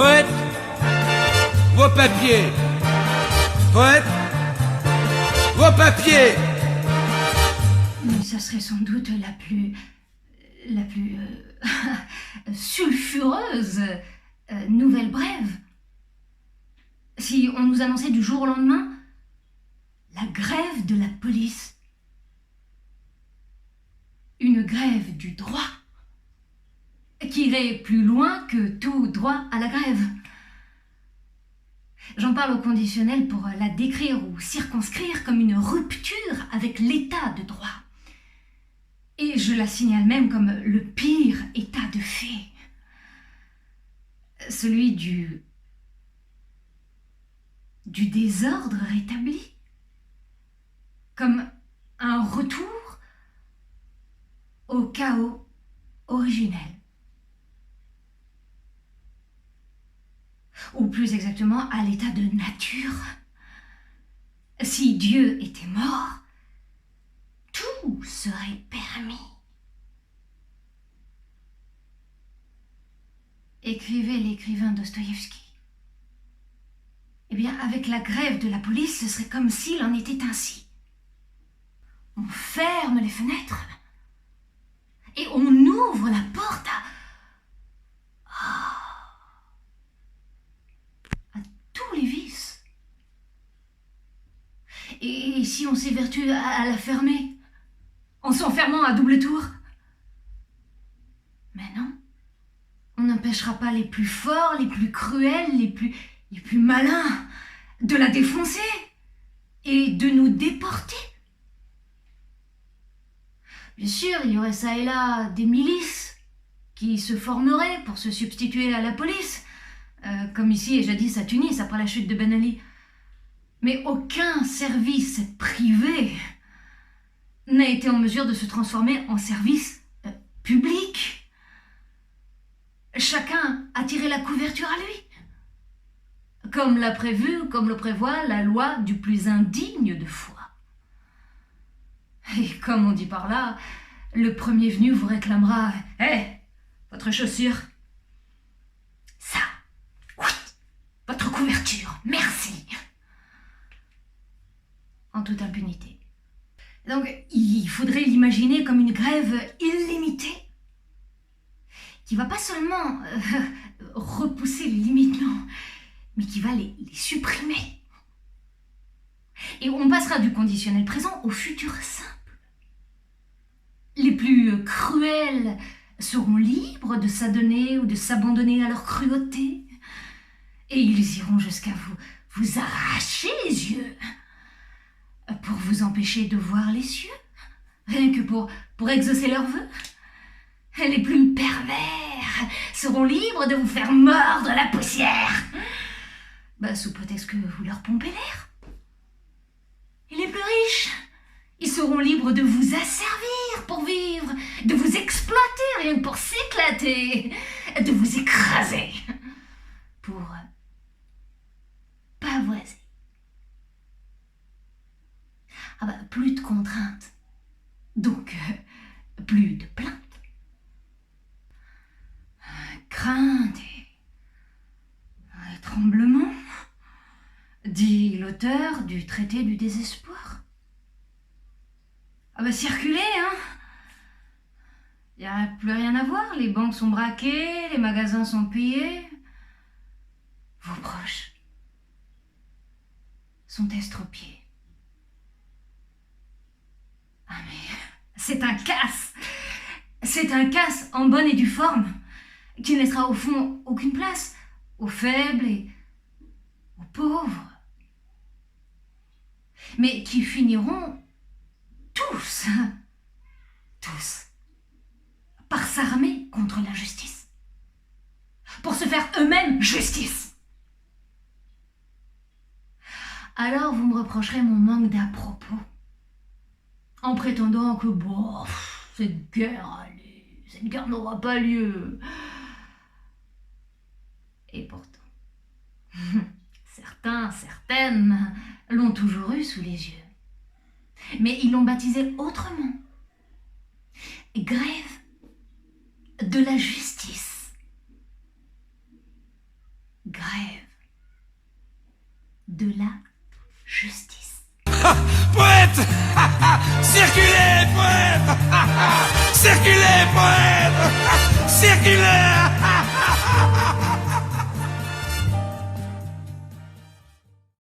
Poète, vos papiers. Poète, vos papiers. Mais ça serait sans doute la plus sulfureuse nouvelle brève. Si on nous annonçait du jour au lendemain la grève de la police. Une grève du droit qui irait plus loin que tout droit à la grève. J'en parle au conditionnel pour la décrire ou circonscrire comme une rupture avec l'état de droit. Et je la signale même comme le pire état de fait. Celui du désordre rétabli. Comme un retour au chaos originel. Ou plus exactement à l'état de nature. Si Dieu était mort, tout serait permis. Écrivait l'écrivain Dostoïevski. Eh bien, avec la grève de la police, ce serait comme s'il en était ainsi. On ferme les fenêtres et on ouvre la porte à tous les vices. Et si on s'évertue à la fermer, en s'enfermant à double tour? Mais non, on n'empêchera pas les plus forts, les plus cruels, les plus malins de la défoncer et de nous déporter. Bien sûr, il y aurait ça et là des milices qui se formeraient pour se substituer à la police, comme ici et jadis à Tunis après la chute de Ben Ali. Mais aucun service privé n'a été en mesure de se transformer en service public. Chacun a tiré la couverture à lui, comme l'a prévu, comme le prévoit la loi du plus indigne de foi. Et comme on dit par là, le premier venu vous réclamera « Hé, votre chaussure !»« Ça, oui, votre couverture, merci !» En toute impunité. Donc, il faudrait l'imaginer comme une grève illimitée qui va pas seulement repousser les limites, non, mais qui va les supprimer. Et on passera du conditionnel présent au futur simple. Les plus cruels seront libres de s'adonner ou de s'abandonner à leur cruauté. Et ils iront jusqu'à vous arracher les yeux pour vous empêcher de voir les cieux, rien que pour exaucer leurs vœux. Les plus pervers seront libres de vous faire mordre la poussière, sous prétexte que vous leur pompez l'air. Et les plus riches, ils seront libres de vous asservir pour vivre, de vous exploiter rien que pour s'éclater, de vous écraser pour pavoiser. Plus de contraintes, donc plus de plaintes. Crainte et tremblement, dit l'auteur du traité du désespoir. Circulez, hein. Il n'y a plus rien à voir, les banques sont braquées, les magasins sont pillés. Vos proches sont estropiés. Mais c'est un casse. C'est un casse en bonne et due forme, qui ne laissera au fond aucune place aux faibles et aux pauvres, mais qui finiront tous, par s'armer contre l'injustice, pour se faire eux-mêmes justice. Alors vous me reprocherez mon manque d'à-propos, en prétendant que cette guerre n'aura pas lieu. Et pourtant, certaines l'ont toujours eu sous les yeux. Mais ils l'ont baptisée autrement. Grève de la justice. rêve de la justice. Poète. Circulez, poète. Circulez, poète. Circulez.